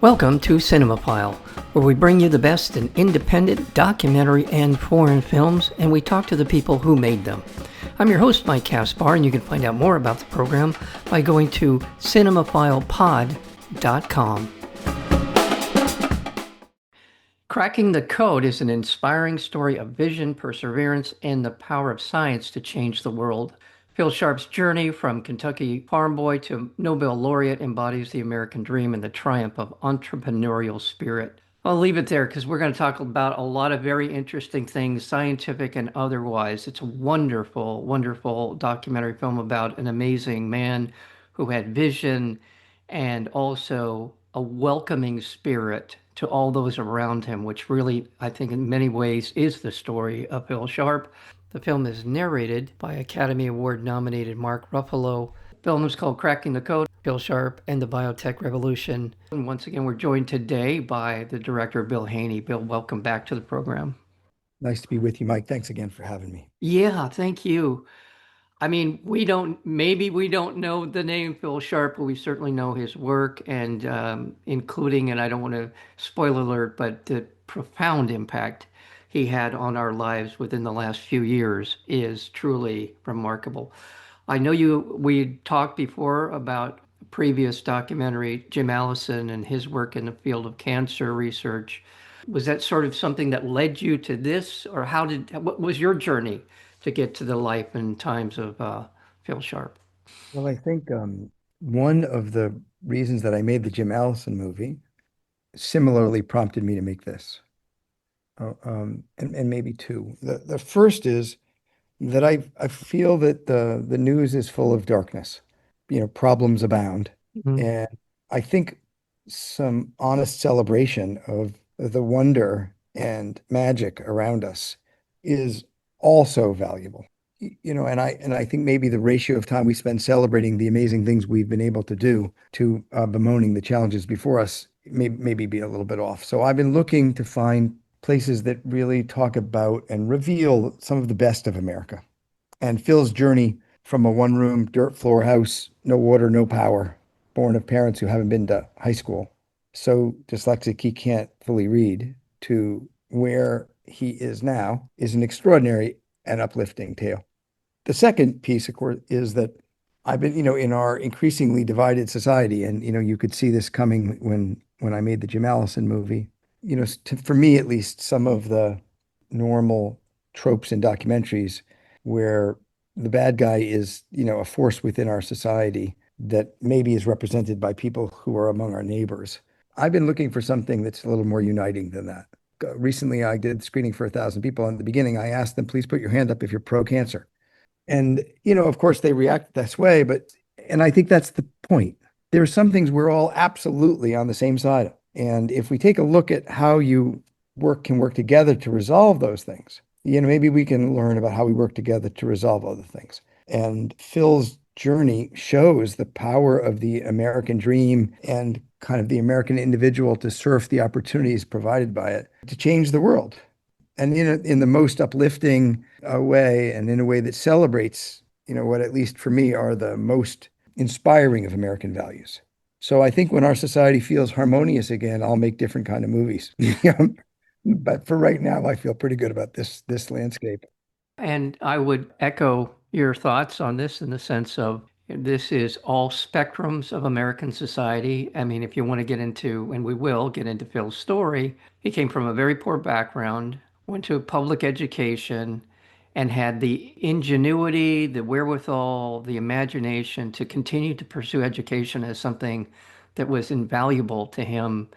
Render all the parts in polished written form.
Welcome to Cinemophile, where we bring you the best in independent, documentary, and foreign films, and we talk to the people who made them. I'm your host, Mike Caspar, and you can find out more about the program by going to cinemophilepod.com. Cracking the Code is an inspiring story of vision, perseverance, and the power of science to change the world. Phil Sharp's journey from Kentucky farm boy to Nobel laureate embodies the American dream and the triumph of entrepreneurial spirit. I'll leave it there because we're going to talk about a lot of very interesting things, scientific and otherwise. It's a wonderful, wonderful documentary film about an amazing man who had vision and also a welcoming spirit to all those around him, which really, I think, in many ways is the story of Phil Sharp. The film is narrated by Academy Award nominated Mark Ruffalo. The film is called Cracking the Code, Phil Sharp and the Biotech Revolution. And once again, we're joined today by the director, Bill Haney. Bill, welcome back to the program. Nice to be with you, Mike. Thanks again for having me. Yeah, thank you. I mean, maybe we don't know the name Phil Sharp, but we certainly know his work and including, and I don't want to spoil alert, but the profound impact he had on our lives within the last few years is truly remarkable. I know we talked before about a previous documentary, Jim Allison and his work in the field of cancer research. Was that sort of something that led you to this, or what was your journey to get to the life and times of Phil Sharp? Well, I think one of the reasons that I made the Jim Allison movie similarly prompted me to make this. And maybe two. The first is that I feel that the news is full of darkness. Problems abound. Mhm. And I think some honest celebration of the wonder and magic around us is also valuable. And I think maybe the ratio of time we spend celebrating the amazing things we've been able to do to bemoaning the challenges before us maybe be a little bit off. So I've been looking to find places that really talk about and reveal some of the best of America. And Phil's journey from a one-room dirt floor house, no water, no power, born of parents who haven't been to high school, so dyslexic he can't fully read, to where he is now is an extraordinary and uplifting tale. The second piece, of course, is that I've been, in our increasingly divided society, and you could see this coming when I made the Jim Allison movie. For me at least, some of the normal tropes in documentaries where the bad guy is, a force within our society that maybe is represented by people who are among our neighbors. I've been looking for something that's a little more uniting than that. Recently, I did screening for 1,000 people. And at the beginning, I asked them, please put your hand up if you're pro-cancer. And, of course, they react this way, and I think that's the point. There are some things we're all absolutely on the same side of. And if we take a look at how you can work together to resolve those things, maybe we can learn about how we work together to resolve other things. And Phil's journey shows the power of the American dream and kind of the American individual to surf the opportunities provided by it to change the world. And in the most uplifting way, and in a way that celebrates, what at least for me are the most inspiring of American values. So I think when our society feels harmonious again, I'll make different kind of movies. But for right now, I feel pretty good about this landscape. And I would echo your thoughts on this in the sense of this is all spectrums of American society. I mean, if you want to get into, and we will get into Phil's story, he came from a very poor background, went to public education, and had the ingenuity, the wherewithal, the imagination to continue to pursue education as something that was invaluable to him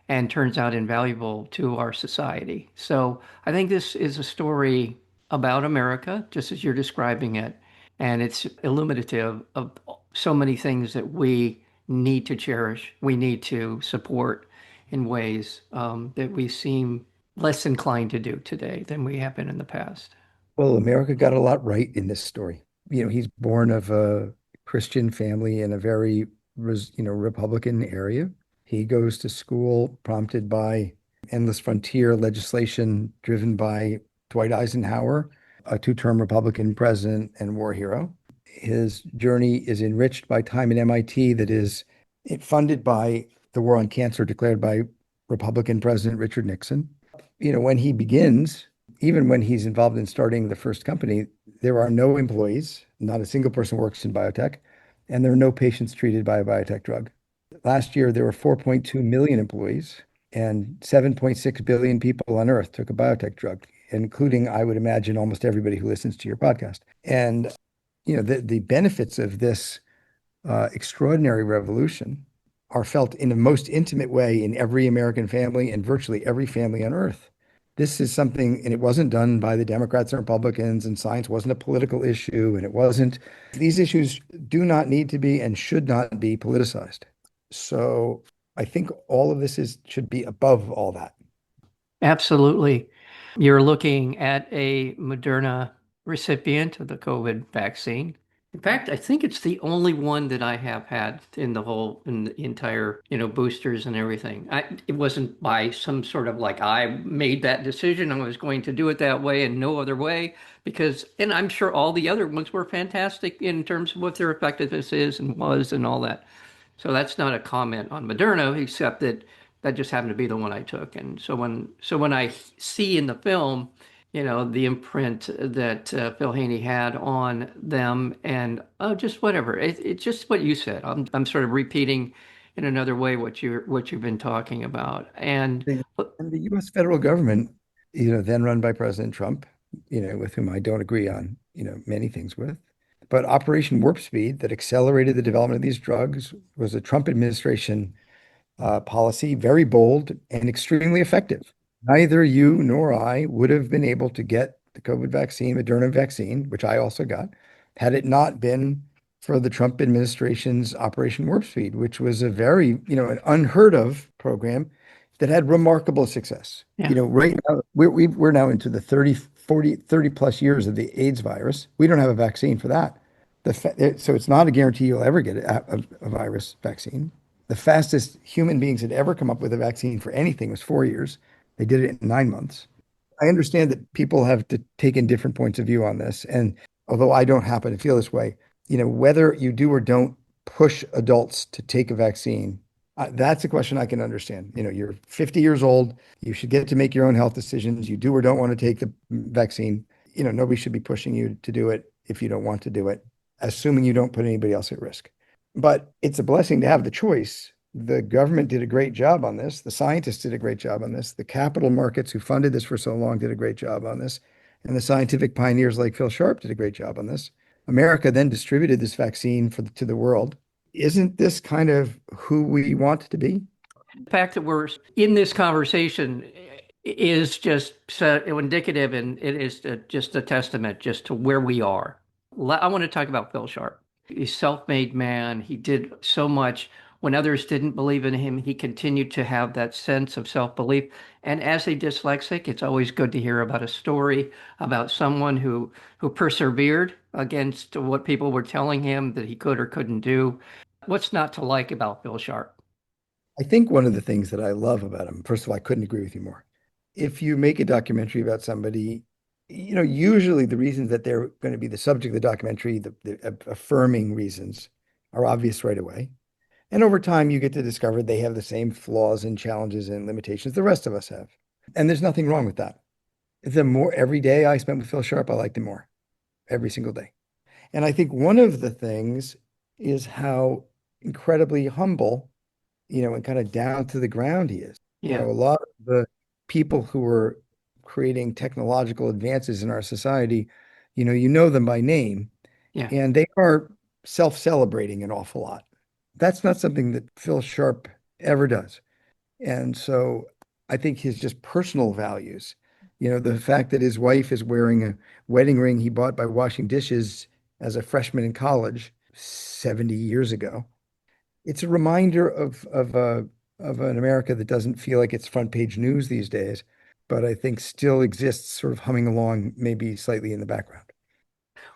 and turns out invaluable to our society. So I think this is a story about America, just as you're describing it. And it's illuminative of so many things that we need to cherish, we need to support in ways that we seem less inclined to do today than we have been in the past. Well, America got a lot right in this story. He's born of a Christian family in a very, Republican area. He goes to school prompted by endless frontier legislation driven by Dwight Eisenhower, a two-term Republican president and war hero. His journey is enriched by time at MIT that is funded by the war on cancer declared by Republican President Richard Nixon. When he begins, even when he's involved in starting the first company, there are no employees, not a single person works in biotech, and there are no patients treated by a biotech drug. Last year, there were 4.2 million employees, and 7.6 billion people on Earth took a biotech drug, including, I would imagine, almost everybody who listens to your podcast. And the benefits of this extraordinary revolution are felt in the most intimate way in every American family and virtually every family on Earth. This is something, and it wasn't done by the Democrats and Republicans, and science wasn't a political issue, and it wasn't. These issues do not need to be and should not be politicized. So I think all of this should be above all that. Absolutely. You're looking at a Moderna recipient of the COVID vaccine. In fact, I think it's the only one that I have had in the entire, boosters and everything. It wasn't by some sort of like I made that decision. I was going to do it that way and no other way and I'm sure all the other ones were fantastic in terms of what their effectiveness is and was and all that. So that's not a comment on Moderna, except that that just happened to be the one I took. And so when I see in the film, the imprint that Bill Haney had on them, and oh, just whatever. It's just what you said. I'm sort of repeating in another way what you've been talking about. And And the US federal government, then run by President Trump, with whom I don't agree on, many things with. But Operation Warp Speed that accelerated the development of these drugs was a Trump administration policy, very bold and extremely effective. Neither you nor I would have been able to get the COVID vaccine, Moderna vaccine, which I also got, had it not been for the Trump administration's Operation Warp Speed, which was a very, an unheard of program that had remarkable success. yeah, Right now, we're now into the 30 plus years of the AIDS virus. We don't have a vaccine for that. So it's not a guarantee you'll ever get a virus vaccine. The fastest human beings had ever come up with a vaccine for anything was 4 years. They did it in 9 months. I understand that people have taken different points of view on this. And although I don't happen to feel this way, whether you do or don't push adults to take a vaccine, that's a question I can understand. You're 50 years old. You should get to make your own health decisions. You do or don't want to take the vaccine. Nobody should be pushing you to do it if you don't want to do it, assuming you don't put anybody else at risk. But it's a blessing to have the choice. The government did a great job on this. The scientists did a great job on this. The capital markets who funded this for so long did a great job on this. And the scientific pioneers like Phil Sharp did a great job on this. America then distributed this vaccine to the world. Isn't this kind of who we want to be? the fact that we're in this conversation is just so indicative, and it is just a testament just to where we are. I want to talk about Phil Sharp. He's a self-made man. He did so much. When others didn't believe in him, he continued to have that sense of self-belief. And as a dyslexic, it's always good to hear about a story about someone who persevered against what people were telling him that he could or couldn't do. What's not to like about Phil Sharp? I think one of the things that I love about him, first of all, I couldn't agree with you more. If you make a documentary about somebody, usually the reasons that they're going to be the subject of the documentary, the affirming reasons, are obvious right away. And over time, you get to discover they have the same flaws and challenges and limitations the rest of us have. And there's nothing wrong with that. The more every day I spent with Phil Sharp, I liked him more every single day. And I think one of the things is how incredibly humble, and kind of down to the ground he is. Yeah, A lot of the people who are creating technological advances in our society, you know them by name, yeah. and they are self-celebrating an awful lot. That's not something that Phil Sharp ever does. And so I think his just personal values, the fact that his wife is wearing a wedding ring he bought by washing dishes as a freshman in college 70 years ago. It's a reminder of an America that doesn't feel like it's front page news these days, but I think still exists sort of humming along, maybe slightly in the background.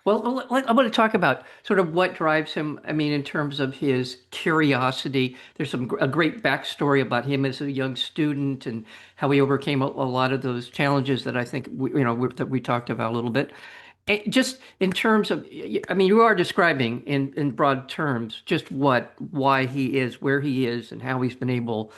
Well, I want to talk about sort of what drives him. I mean, in terms of his curiosity, there's a great backstory about him as a young student and how he overcame a lot of those challenges that I think that we talked about a little bit. Just in terms of, I mean, you are describing in broad terms just why he is where he is and how he's been able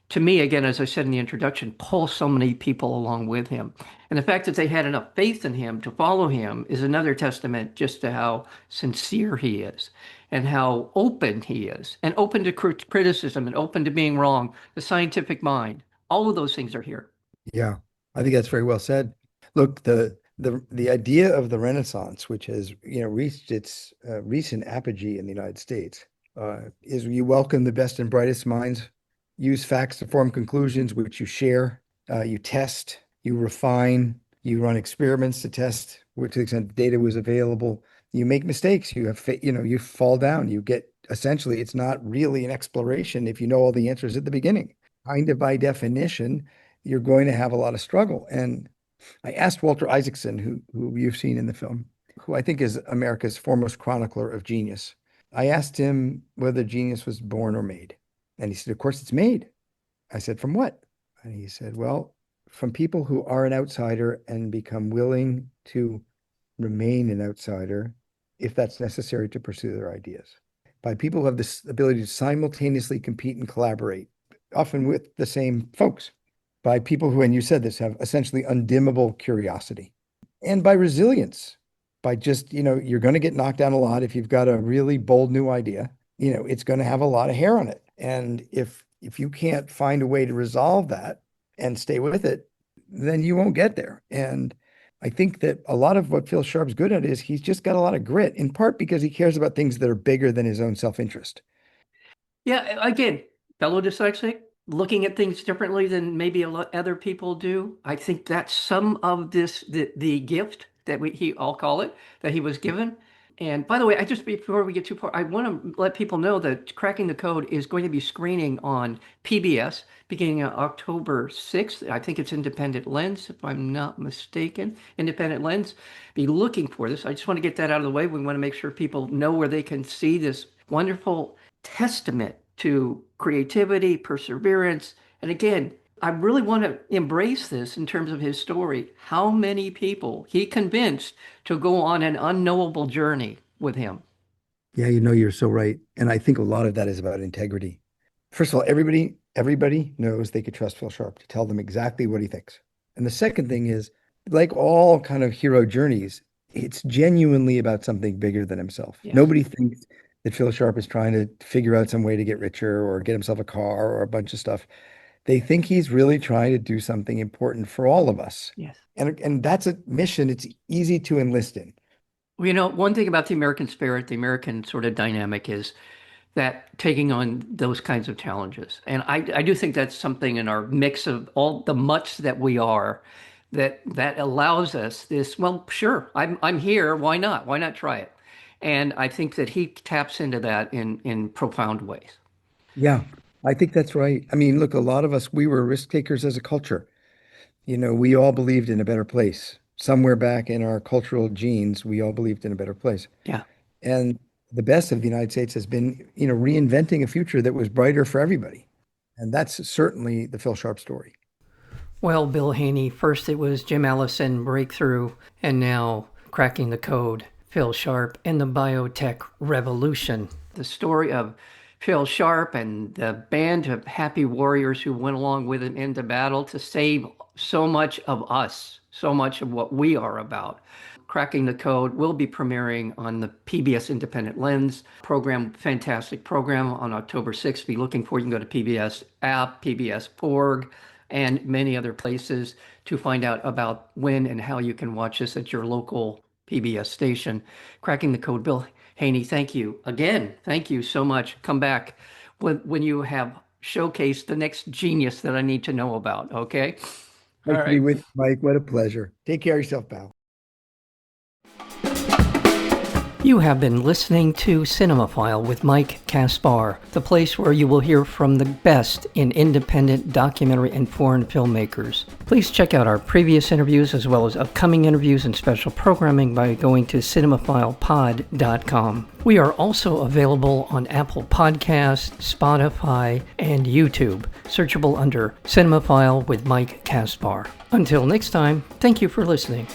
to me, again, as I said in the introduction, pull so many people along with him. And the fact that they had enough faith in him to follow him is another testament just to how sincere he is and how open he is and open to criticism and open to being wrong, the scientific mind. All of those things are here. Yeah, I think that's very well said. Look, the idea of the Renaissance, which has reached its recent apogee in the United States, is you welcome the best and brightest minds, use facts to form conclusions, which you share, you test, you refine, you run experiments to test, which to the extent data was available. You make mistakes, you fall down, you get essentially, it's not really an exploration if you know all the answers at the beginning. Kind of by definition, you're going to have a lot of struggle. And I asked Walter Isaacson, who you've seen in the film, who I think is America's foremost chronicler of genius. I asked him whether genius was born or made. And he said, of course it's made. I said, from what? And he said, well, from people who are an outsider and become willing to remain an outsider if that's necessary to pursue their ideas. By people who have this ability to simultaneously compete and collaborate, often with the same folks. By people who, and you said this, have essentially undimmable curiosity. And by resilience, by just, you're going to get knocked down a lot if you've got a really bold new idea. It's going to have a lot of hair on it. And if you can't find a way to resolve that and stay with it, then you won't get there. And I think that a lot of what Phil Sharp's good at is he's just got a lot of grit, in part because he cares about things that are bigger than his own self-interest. Yeah, again, fellow dyslexic, looking at things differently than maybe a lot other people do. I think that's some of the gift that I'll call it, that he was given. And by the way, before we get too far, I want to let people know that Cracking the Code is going to be screening on PBS beginning on October 6th. I think it's Independent Lens, if I'm not mistaken. Independent Lens. Be looking for this. I just want to get that out of the way. We want to make sure people know where they can see this wonderful testament to creativity, perseverance. And again, I really want to embrace this in terms of his story. How many people he convinced to go on an unknowable journey with him. Yeah, you're so right. And I think a lot of that is about integrity. First of all, everybody knows they could trust Phil Sharp to tell them exactly what he thinks. And the second thing is, like all kind of hero journeys, it's genuinely about something bigger than himself. Yes. Nobody thinks that Phil Sharp is trying to figure out some way to get richer or get himself a car or a bunch of stuff. They think he's really trying to do something important for all of us. Yes. And that's a mission it's easy to enlist in. Well, one thing about the American spirit, the American sort of dynamic is that taking on those kinds of challenges. And I do think that's something in our mix of all the much that we are that allows us this, well, sure, I'm here. Why not? Why not try it? And I think that he taps into that in profound ways. Yeah, I think that's right. I mean, look, a lot of us, we were risk takers as a culture. We all believed in a better place. Somewhere back in our cultural genes, we all believed in a better place. Yeah. And the best of the United States has been, reinventing a future that was brighter for everybody. And that's certainly the Phil Sharp story. Well, Bill Haney, first it was Jim Allison, Breakthrough, and now Cracking the Code, Phil Sharp, and the Biotech Revolution. The story of Phil Sharp and the band of happy warriors who went along with him into battle to save so much of us, so much of what we are about. Cracking the Code will be premiering on the PBS Independent Lens program, fantastic program on October 6th. Be looking for, you can go to PBS app, PBS.org, and many other places to find out about when and how you can watch this at your local PBS station. Cracking the Code. Bill Haney, thank you again. Thank you so much. Come back when you have showcased the next genius that I need to know about. Okay. Nice to be with you, Mike. What a pleasure. Take care of yourself, pal. You have been listening to Cinemaphile with Mike Kaspar, the place where you will hear from the best in independent documentary and foreign filmmakers. Please check out our previous interviews as well as upcoming interviews and special programming by going to cinemaphilepod.com. We are also available on Apple Podcasts, Spotify, and YouTube, searchable under Cinemaphile with Mike Kaspar. Until next time, thank you for listening.